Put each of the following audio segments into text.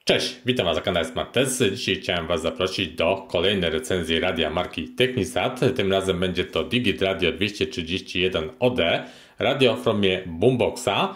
Cześć, witam Was na kanale SmartTest. Dzisiaj chciałem Was zaprosić do kolejnej recenzji radia marki Technisat. Tym razem będzie to Digit Radio 231OD, radio w formie boomboxa.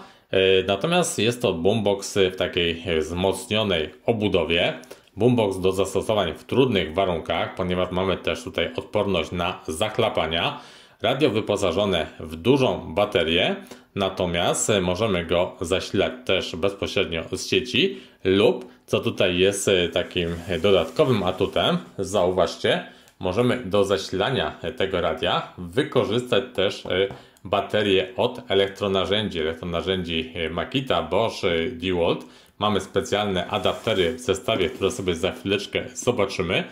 Natomiast jest to boombox w takiej wzmocnionej obudowie. Boombox do zastosowań w trudnych warunkach, ponieważ mamy też tutaj odporność na zachlapania. Radio wyposażone w dużą baterię, natomiast możemy go zasilać też bezpośrednio z sieci lub, co tutaj jest takim dodatkowym atutem, zauważcie, możemy do zasilania tego radia wykorzystać też baterie od elektronarzędzi Makita, Bosch, DeWalt. Mamy specjalne adaptery w zestawie, które sobie za chwileczkę zobaczymy.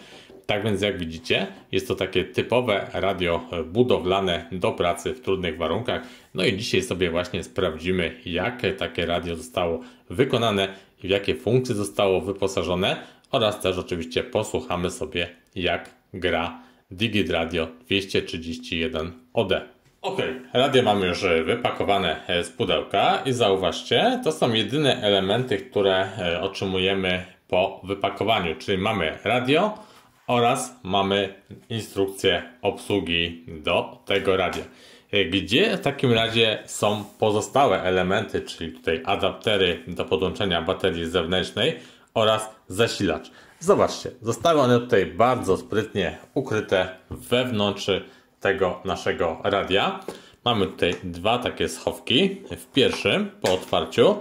Tak więc jak widzicie, jest to takie typowe radio budowlane do pracy w trudnych warunkach. No i dzisiaj sobie właśnie sprawdzimy, jak takie radio zostało wykonane i w jakie funkcje zostało wyposażone oraz też oczywiście posłuchamy sobie, jak gra Digit Radio 231OD. Ok, radio mamy już wypakowane z pudełka i zauważcie, to są jedyne elementy, które otrzymujemy po wypakowaniu, czyli mamy radio oraz mamy instrukcję obsługi do tego radia. Gdzie w takim razie są pozostałe elementy, czyli tutaj adaptery do podłączenia baterii zewnętrznej oraz zasilacz. Zobaczcie, zostały one tutaj bardzo sprytnie ukryte wewnątrz tego naszego radia. Mamy tutaj dwa takie schowki. W pierwszym, po otwarciu,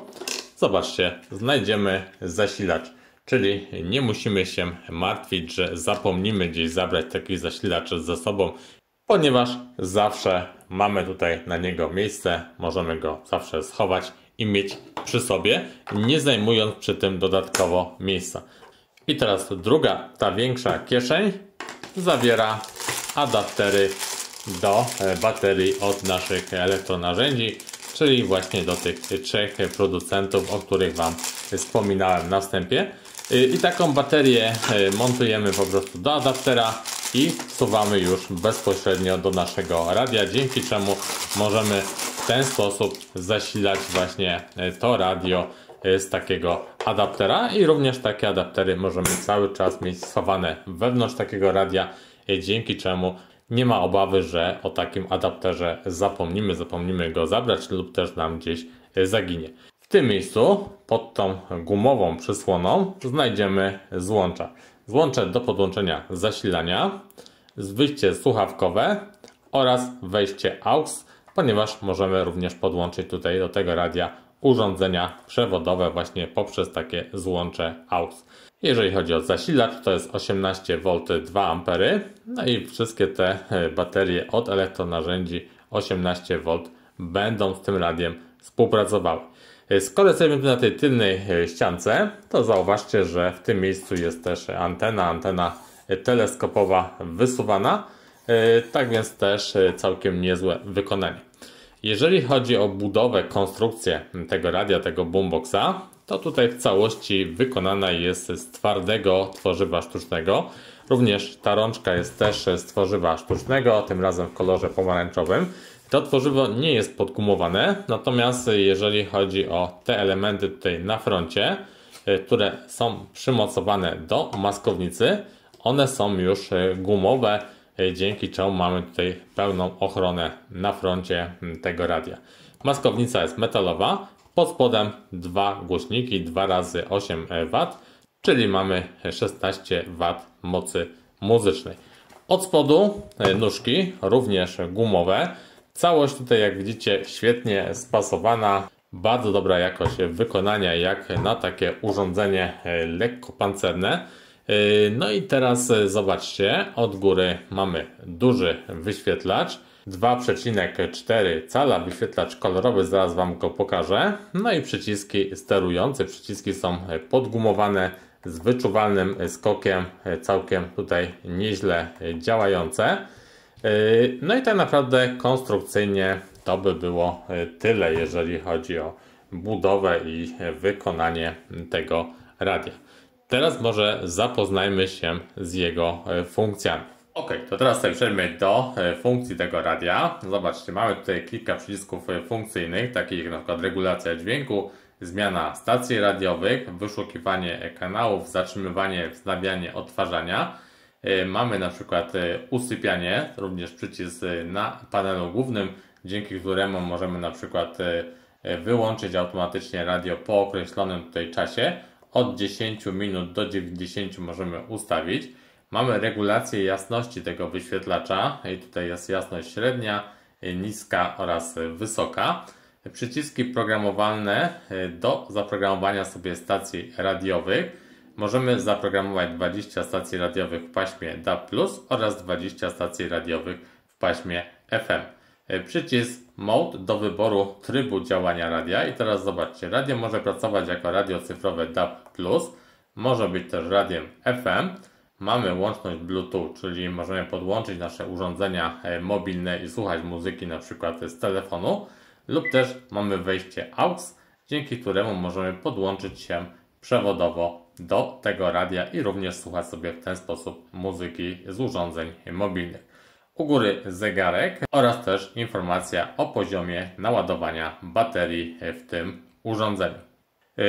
zobaczcie, znajdziemy zasilacz. Czyli nie musimy się martwić, że zapomnimy gdzieś zabrać taki zasilacz ze sobą, ponieważ zawsze mamy tutaj na niego miejsce, możemy go zawsze schować i mieć przy sobie, nie zajmując przy tym dodatkowo miejsca. I teraz druga, ta większa kieszeń zawiera adaptery do baterii od naszych elektronarzędzi, czyli właśnie do tych trzech producentów, o których Wam wspominałem na wstępie. I taką baterię montujemy po prostu do adaptera i wsuwamy już bezpośrednio do naszego radia, dzięki czemu możemy w ten sposób zasilać właśnie to radio z takiego adaptera i również takie adaptery możemy cały czas mieć schowane wewnątrz takiego radia, dzięki czemu nie ma obawy, że o takim adapterze zapomnimy go zabrać lub też nam gdzieś zaginie. W tym miejscu pod tą gumową przysłoną znajdziemy złącza. Złącze do podłączenia zasilania, wyjście słuchawkowe oraz wejście AUX, ponieważ możemy również podłączyć tutaj do tego radia urządzenia przewodowe właśnie poprzez takie złącze AUX. Jeżeli chodzi o zasilacz, to jest 18V 2A. No i wszystkie te baterie od elektronarzędzi 18V będą z tym radiem współpracowały. Skoro jesteśmy tu na tej tylnej ściance, to zauważcie, że w tym miejscu jest też antena teleskopowa wysuwana, tak więc też całkiem niezłe wykonanie. Jeżeli chodzi o budowę, konstrukcję tego radia, tego boomboxa, to tutaj w całości wykonana jest z twardego tworzywa sztucznego. Również ta rączka jest też z tworzywa sztucznego, tym razem w kolorze pomarańczowym. To tworzywo nie jest podgumowane, natomiast jeżeli chodzi o te elementy tutaj na froncie, które są przymocowane do maskownicy, one są już gumowe, dzięki czemu mamy tutaj pełną ochronę na froncie tego radia. Maskownica jest metalowa, pod spodem dwa głośniki 2x8W, czyli mamy 16W mocy muzycznej. Od spodu nóżki również gumowe. Całość tutaj, jak widzicie, świetnie spasowana, bardzo dobra jakość wykonania jak na takie urządzenie lekko pancerne. No i teraz zobaczcie, od góry mamy duży wyświetlacz, 2,4 cala wyświetlacz kolorowy, zaraz Wam go pokażę. No i przyciski sterujące, przyciski są podgumowane z wyczuwalnym skokiem, całkiem tutaj nieźle działające. No i tak naprawdę konstrukcyjnie to by było tyle, jeżeli chodzi o budowę i wykonanie tego radia. Teraz może zapoznajmy się z jego funkcjami. Ok, to teraz sobie przejdźmy do funkcji tego radia. Zobaczcie, mamy tutaj kilka przycisków funkcyjnych, takich jak na przykład regulacja dźwięku, zmiana stacji radiowych, wyszukiwanie kanałów, zatrzymywanie, wznawianie, odtwarzania. Mamy na przykład usypianie, również przycisk na panelu głównym, dzięki któremu możemy na przykład wyłączyć automatycznie radio po określonym tutaj czasie. Od 10 minut do 90 możemy ustawić. Mamy regulację jasności tego wyświetlacza i tutaj jest jasność średnia, niska oraz wysoka. Przyciski programowalne do zaprogramowania sobie stacji radiowych. Możemy zaprogramować 20 stacji radiowych w paśmie DAB+ oraz 20 stacji radiowych w paśmie FM. Przycisk Mode do wyboru trybu działania radia i teraz zobaczcie, radio może pracować jako radio cyfrowe DAB+, może być też radiem FM. Mamy łączność Bluetooth, czyli możemy podłączyć nasze urządzenia mobilne i słuchać muzyki na przykład z telefonu, lub też mamy wejście AUX, dzięki któremu możemy podłączyć się przewodowo do tego radia i również słuchać sobie w ten sposób muzyki z urządzeń mobilnych. U góry zegarek oraz też informacja o poziomie naładowania baterii w tym urządzeniu.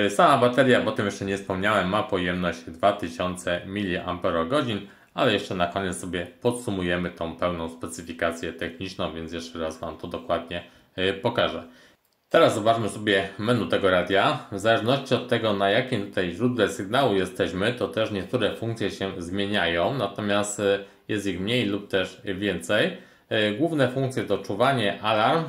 Sama bateria, bo o tym jeszcze nie wspomniałem, ma pojemność 2000 mAh, ale jeszcze na koniec sobie podsumujemy tą pełną specyfikację techniczną, więc jeszcze raz Wam to dokładnie pokażę. Teraz zobaczmy sobie menu tego radia. W zależności od tego, na jakim tutaj źródle sygnału jesteśmy, to też niektóre funkcje się zmieniają, natomiast jest ich mniej lub też więcej. Główne funkcje to czuwanie, alarm.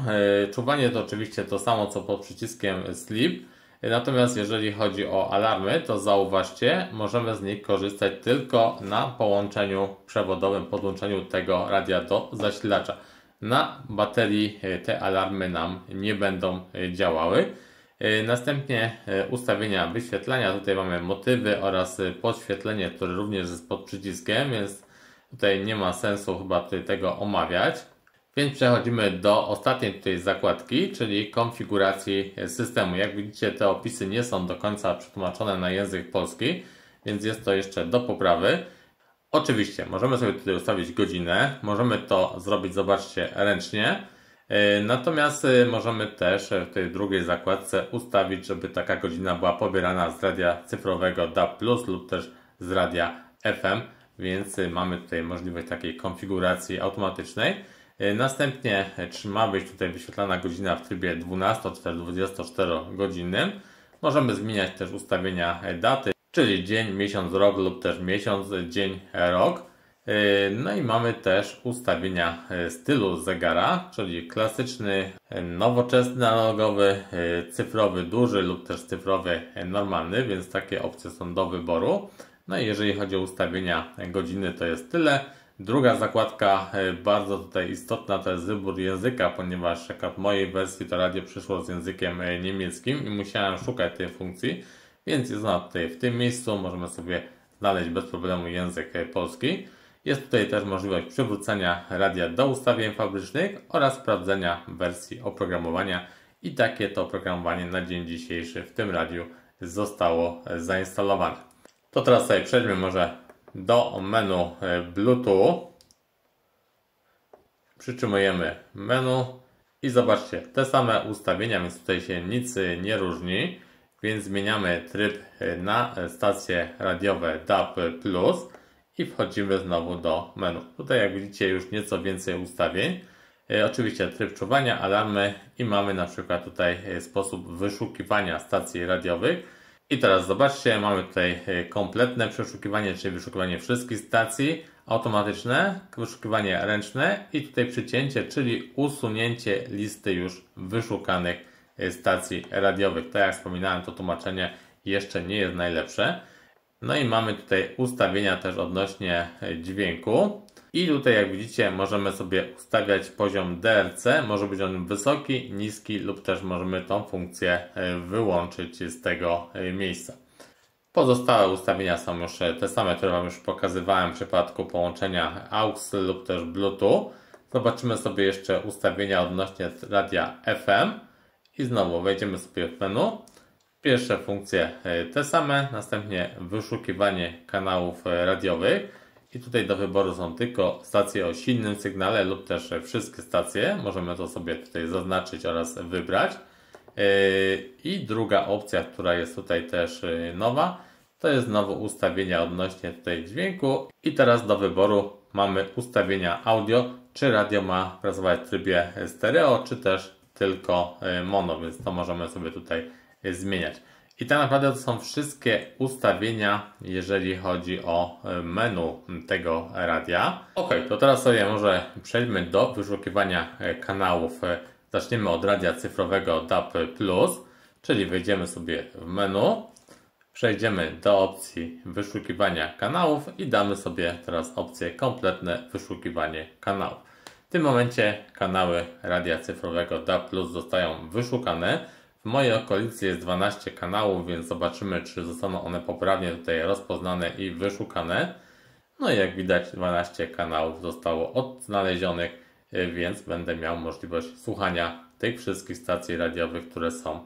Czuwanie to oczywiście to samo co pod przyciskiem sleep. Natomiast jeżeli chodzi o alarmy, to zauważcie, możemy z nich korzystać tylko na połączeniu przewodowym, podłączeniu tego radia do zasilacza. Na baterii te alarmy nam nie będą działały. Następnie ustawienia wyświetlania. Tutaj mamy motywy oraz podświetlenie, które również jest pod przyciskiem, więc tutaj nie ma sensu chyba tego omawiać. Więc przechodzimy do ostatniej tutaj zakładki, czyli konfiguracji systemu. Jak widzicie, te opisy nie są do końca przetłumaczone na język polski, więc jest to jeszcze do poprawy. Oczywiście możemy sobie tutaj ustawić godzinę, możemy to zrobić, zobaczcie, ręcznie. Natomiast możemy też w tej drugiej zakładce ustawić, żeby taka godzina była pobierana z radia cyfrowego DAB+ lub też z radia FM, więc mamy tutaj możliwość takiej konfiguracji automatycznej. Następnie ma być tutaj wyświetlana godzina w trybie 12 czy 24 godzinnym. Możemy zmieniać też ustawienia daty, czyli dzień, miesiąc, rok lub też miesiąc, dzień, rok. No i mamy też ustawienia stylu zegara, czyli klasyczny, nowoczesny, analogowy, cyfrowy, duży lub też cyfrowy, normalny, więc takie opcje są do wyboru. No i jeżeli chodzi o ustawienia godziny, to jest tyle. Druga zakładka, bardzo tutaj istotna, to jest wybór języka, ponieważ w mojej wersji to radio przyszło z językiem niemieckim i musiałem szukać tej funkcji, więc jest ona tutaj w tym miejscu. Możemy sobie znaleźć bez problemu język polski. Jest tutaj też możliwość przywrócenia radia do ustawień fabrycznych oraz sprawdzenia wersji oprogramowania i takie to oprogramowanie na dzień dzisiejszy w tym radiu zostało zainstalowane. To teraz sobie przejdźmy może do menu Bluetooth. Przytrzymujemy menu i zobaczcie, te same ustawienia, więc tutaj się nic nie różni, więc zmieniamy tryb na stacje radiowe DAB+ i wchodzimy znowu do menu. Tutaj jak widzicie już nieco więcej ustawień. Oczywiście tryb czuwania, alarmy i mamy na przykład tutaj sposób wyszukiwania stacji radiowych. I teraz zobaczcie, mamy tutaj kompletne przeszukiwanie, czyli wyszukiwanie wszystkich stacji, automatyczne, wyszukiwanie ręczne i tutaj przycięcie, czyli usunięcie listy już wyszukanych stacji radiowych. Tak jak wspominałem, to tłumaczenie jeszcze nie jest najlepsze. No i mamy tutaj ustawienia też odnośnie dźwięku. I tutaj jak widzicie możemy sobie ustawiać poziom DRC, może być on wysoki, niski lub też możemy tą funkcję wyłączyć z tego miejsca. Pozostałe ustawienia są już te same, które Wam już pokazywałem w przypadku połączenia AUX lub też Bluetooth. Zobaczymy sobie jeszcze ustawienia odnośnie radia FM i znowu wejdziemy sobie w menu. Pierwsze funkcje te same, następnie wyszukiwanie kanałów radiowych. I tutaj do wyboru są tylko stacje o silnym sygnale lub też wszystkie stacje. Możemy to sobie tutaj zaznaczyć oraz wybrać. I druga opcja, która jest tutaj też nowa, to jest znowu ustawienia odnośnie tutaj dźwięku. I teraz do wyboru mamy ustawienia audio, czy radio ma pracować w trybie stereo, czy też tylko mono, więc to możemy sobie tutaj zmieniać. I tak naprawdę to są wszystkie ustawienia, jeżeli chodzi o menu tego radia. Ok, to teraz sobie może przejdźmy do wyszukiwania kanałów. Zaczniemy od radia cyfrowego DAB+, czyli wejdziemy sobie w menu, przejdziemy do opcji wyszukiwania kanałów i damy sobie teraz opcję kompletne wyszukiwanie kanałów. W tym momencie kanały radia cyfrowego DAB+ zostają wyszukane. W mojej okolicy jest 12 kanałów, więc zobaczymy, czy zostaną one poprawnie tutaj rozpoznane i wyszukane. No i jak widać 12 kanałów zostało odnalezionych, więc będę miał możliwość słuchania tych wszystkich stacji radiowych, które są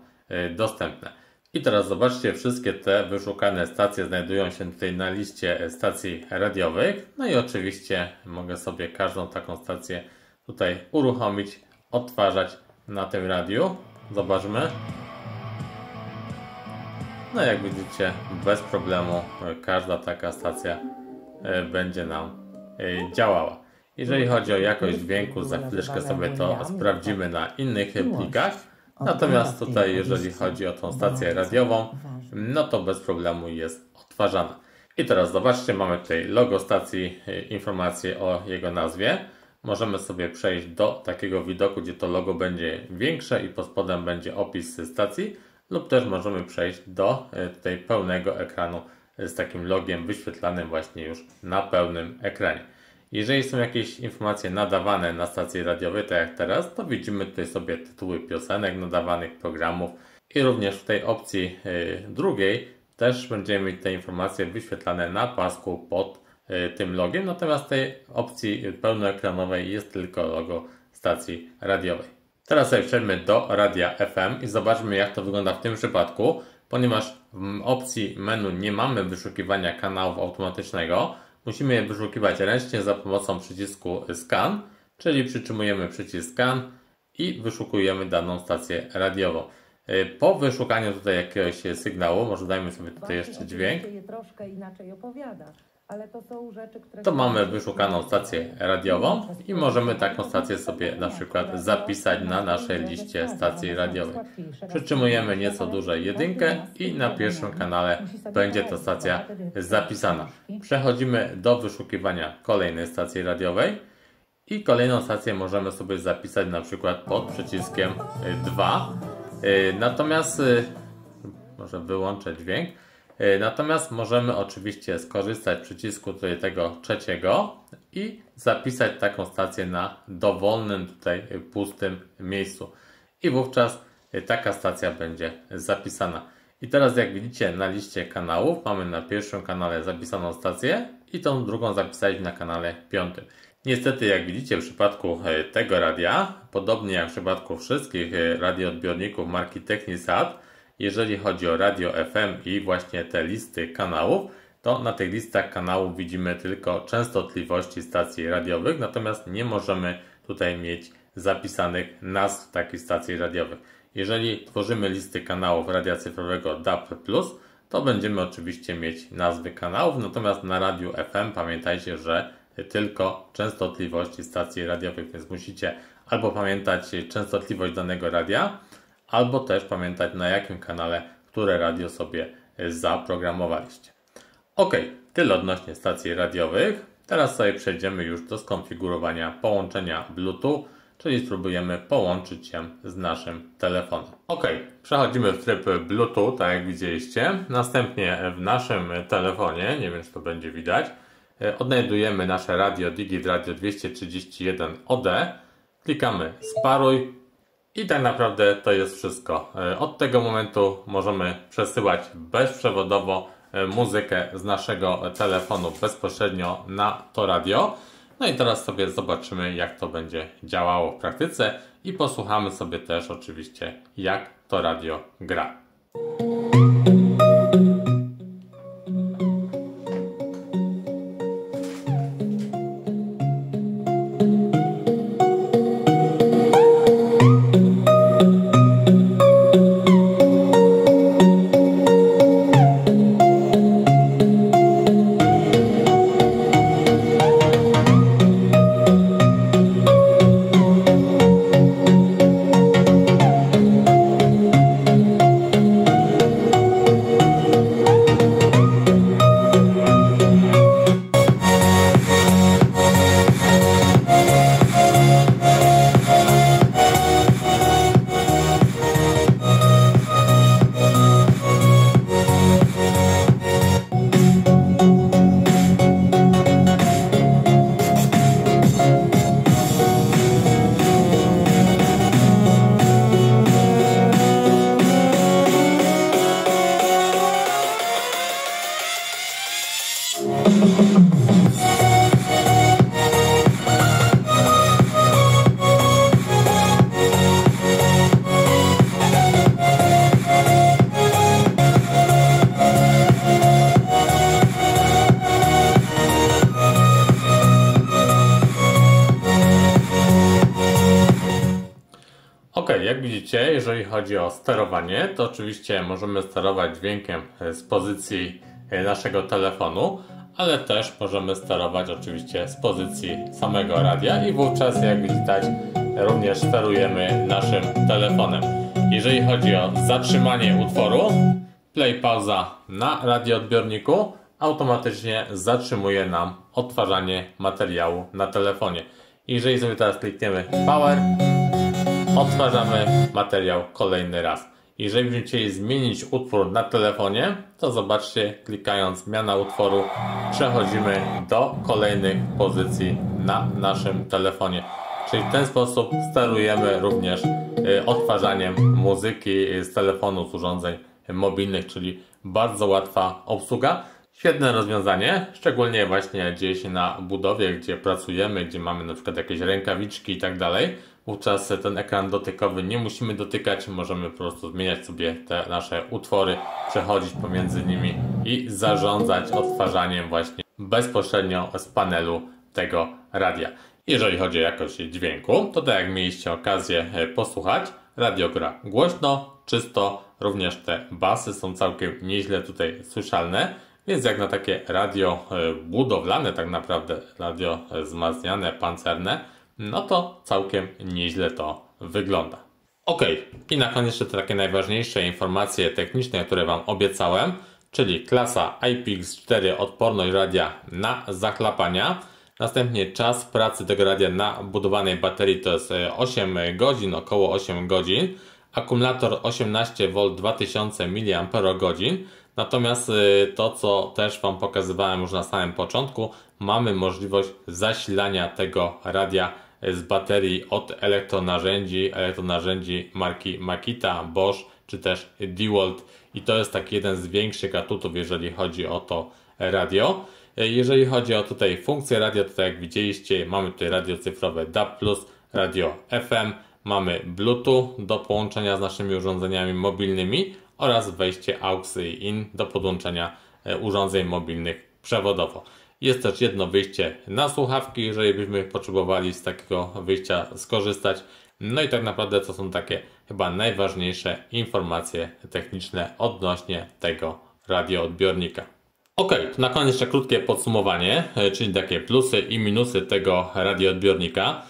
dostępne. I teraz zobaczcie, wszystkie te wyszukane stacje znajdują się tutaj na liście stacji radiowych. No i oczywiście mogę sobie każdą taką stację tutaj uruchomić, odtwarzać na tym radiu. Zobaczmy. No jak widzicie, bez problemu każda taka stacja będzie nam działała. Jeżeli chodzi o jakość dźwięku, za chwileczkę sobie to sprawdzimy na innych plikach. Natomiast tutaj, jeżeli chodzi o tą stację radiową, no to bez problemu jest odtwarzana. I teraz zobaczcie, mamy tutaj logo stacji, informacje o jego nazwie. Możemy sobie przejść do takiego widoku, gdzie to logo będzie większe i pod spodem będzie opis stacji, lub też możemy przejść do tutaj pełnego ekranu z takim logiem wyświetlanym właśnie już na pełnym ekranie. Jeżeli są jakieś informacje nadawane na stacji radiowej, tak jak teraz, to widzimy tutaj sobie tytuły piosenek, nadawanych programów i również w tej opcji drugiej też będziemy mieć te informacje wyświetlane na pasku pod tym logiem, natomiast w tej opcji pełnoekranowej jest tylko logo stacji radiowej. Teraz sobie przejdźmy do radia FM i zobaczmy, jak to wygląda w tym przypadku, ponieważ w opcji menu nie mamy wyszukiwania kanałów automatycznego, musimy je wyszukiwać ręcznie za pomocą przycisku Scan, czyli przytrzymujemy przycisk Scan i wyszukujemy daną stację radiową. Po wyszukaniu tutaj jakiegoś sygnału, może dajmy sobie tutaj jeszcze dźwięk, ale to są rzeczy, które to mamy wyszukaną stację radiową i możemy taką stację sobie na przykład zapisać na naszej liście stacji radiowej. Przytrzymujemy nieco dłużej jedynkę i na pierwszym kanale będzie ta stacja zapisana. Przechodzimy do wyszukiwania kolejnej stacji radiowej i kolejną stację możemy sobie zapisać na przykład pod przyciskiem 2. Natomiast może wyłączę dźwięk. Natomiast możemy oczywiście skorzystać z przycisku tutaj tego trzeciego i zapisać taką stację na dowolnym tutaj pustym miejscu. I wówczas taka stacja będzie zapisana. I teraz jak widzicie na liście kanałów mamy na pierwszym kanale zapisaną stację i tą drugą zapisaliśmy na kanale 5. Niestety jak widzicie w przypadku tego radia, podobnie jak w przypadku wszystkich radioodbiorników marki Technisat, jeżeli chodzi o radio FM i właśnie te listy kanałów, to na tych listach kanałów widzimy tylko częstotliwości stacji radiowych, natomiast nie możemy tutaj mieć zapisanych nazw takich stacji radiowych. Jeżeli tworzymy listy kanałów radia cyfrowego DAB+, to będziemy oczywiście mieć nazwy kanałów, natomiast na radiu FM pamiętajcie, że tylko częstotliwości stacji radiowych, więc musicie albo pamiętać częstotliwość danego radia, albo też pamiętać, na jakim kanale które radio sobie zaprogramowaliście. Ok, tyle odnośnie stacji radiowych. Teraz sobie przejdziemy już do skonfigurowania połączenia Bluetooth, czyli spróbujemy połączyć się z naszym telefonem. Ok, przechodzimy w tryb Bluetooth, tak jak widzieliście. Następnie w naszym telefonie, nie wiem czy to będzie widać, odnajdujemy nasze radio Digit Radio 231 OD. Klikamy sparuj. I tak naprawdę to jest wszystko. Od tego momentu możemy przesyłać bezprzewodowo muzykę z naszego telefonu bezpośrednio na to radio. No i teraz sobie zobaczymy, jak to będzie działało w praktyce i posłuchamy sobie też oczywiście, jak to radio gra. Ok, jak widzicie, jeżeli chodzi o sterowanie, to oczywiście możemy sterować dźwiękiem z pozycji naszego telefonu, ale też możemy sterować oczywiście z pozycji samego radia i wówczas, jak widać, również sterujemy naszym telefonem. Jeżeli chodzi o zatrzymanie utworu, play pauza na radioodbiorniku automatycznie zatrzymuje nam odtwarzanie materiału na telefonie. Jeżeli sobie teraz klikniemy power, odtwarzamy materiał kolejny raz. Jeżeli będziemy chcieli zmienić utwór na telefonie, to zobaczcie, klikając zmiana utworu, przechodzimy do kolejnych pozycji na naszym telefonie. Czyli w ten sposób sterujemy również odtwarzaniem muzyki z telefonu, z urządzeń mobilnych, czyli bardzo łatwa obsługa. Świetne rozwiązanie, szczególnie właśnie dzieje się na budowie, gdzie pracujemy, gdzie mamy na przykład jakieś rękawiczki i tak dalej. Wówczas ten ekran dotykowy nie musimy dotykać, możemy po prostu zmieniać sobie te nasze utwory, przechodzić pomiędzy nimi i zarządzać odtwarzaniem właśnie bezpośrednio z panelu tego radia. Jeżeli chodzi o jakość dźwięku, to tak jak mieliście okazję posłuchać, radio gra głośno, czysto, również te basy są całkiem nieźle tutaj słyszalne. Więc jak na takie radio budowlane, tak naprawdę radio wzmacniane, pancerne, no to całkiem nieźle to wygląda. Ok, i na koniec jeszcze takie najważniejsze informacje techniczne, które Wam obiecałem, czyli klasa IPX4, odporność radia na zachlapania. Następnie czas pracy tego radia na budowanej baterii to jest 8 godzin, około 8 godzin. Akumulator 18V 2000 mAh. Natomiast to, co też Wam pokazywałem już na samym początku, mamy możliwość zasilania tego radia z baterii od elektronarzędzi marki Makita, Bosch czy też DeWalt. I to jest taki jeden z większych atutów, jeżeli chodzi o to radio. Jeżeli chodzi o tutaj funkcję radia, to tak jak widzieliście, mamy tutaj radio cyfrowe DAB+, radio FM, mamy Bluetooth do połączenia z naszymi urządzeniami mobilnymi oraz wejście AUX-in do podłączenia urządzeń mobilnych przewodowo. Jest też jedno wyjście na słuchawki, jeżeli byśmy potrzebowali z takiego wyjścia skorzystać. No i tak naprawdę to są takie chyba najważniejsze informacje techniczne odnośnie tego radioodbiornika. Ok, na koniec jeszcze krótkie podsumowanie, czyli takie plusy i minusy tego radioodbiornika.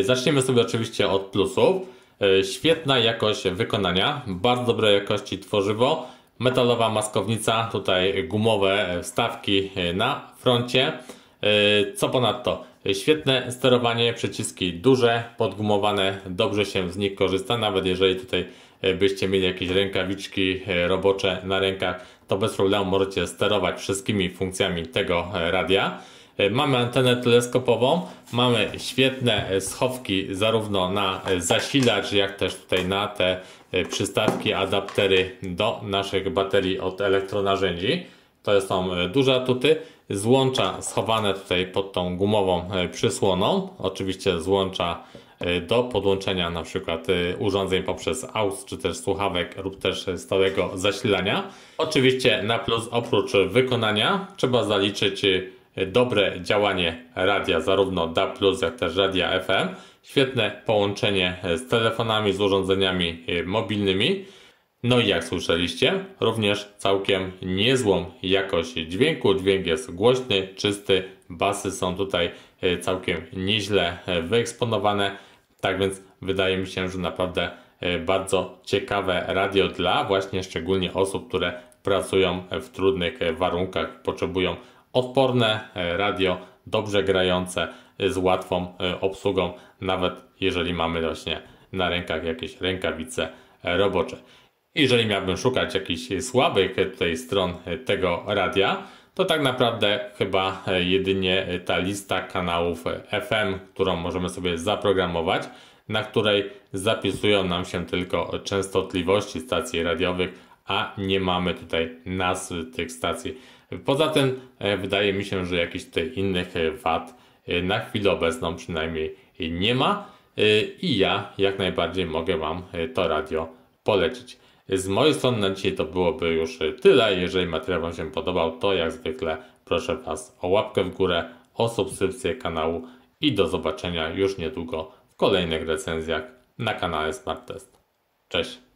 Zaczniemy sobie oczywiście od plusów. Świetna jakość wykonania, bardzo dobrej jakości tworzywo, metalowa maskownica, tutaj gumowe wstawki na froncie. Co ponadto? Świetne sterowanie, przyciski duże, podgumowane, dobrze się z nich korzysta, nawet jeżeli tutaj byście mieli jakieś rękawiczki robocze na rękach, to bez problemu możecie sterować wszystkimi funkcjami tego radia. Mamy antenę teleskopową, mamy świetne schowki zarówno na zasilacz, jak też tutaj na te przystawki, adaptery do naszych baterii od elektronarzędzi. To są duże atuty. Złącza schowane tutaj pod tą gumową przysłoną. Oczywiście złącza do podłączenia na przykład urządzeń poprzez AUX, czy też słuchawek lub też stałego zasilania. Oczywiście na plus oprócz wykonania trzeba zaliczyć dobre działanie radia, zarówno DAB+, jak też radia FM. Świetne połączenie z telefonami, z urządzeniami mobilnymi. No i jak słyszeliście, również całkiem niezłą jakość dźwięku. Dźwięk jest głośny, czysty, basy są tutaj całkiem nieźle wyeksponowane. Tak więc wydaje mi się, że naprawdę bardzo ciekawe radio dla właśnie szczególnie osób, które pracują w trudnych warunkach, potrzebują odporne radio, dobrze grające, z łatwą obsługą, nawet jeżeli mamy właśnie na rękach jakieś rękawice robocze. Jeżeli miałbym szukać jakichś słabych tutaj stron tego radia, to tak naprawdę chyba jedynie ta lista kanałów FM, którą możemy sobie zaprogramować, na której zapisują nam się tylko częstotliwości stacji radiowych, a nie mamy tutaj nazw tych stacji Poza tym wydaje mi się, że jakichś tutaj innych wad na chwilę obecną przynajmniej nie ma i ja jak najbardziej mogę Wam to radio polecić. Z mojej strony na dzisiaj to byłoby już tyle. Jeżeli materiał Wam się podobał, to jak zwykle proszę Was o łapkę w górę, o subskrypcję kanału i do zobaczenia już niedługo w kolejnych recenzjach na kanale Smart Test. Cześć!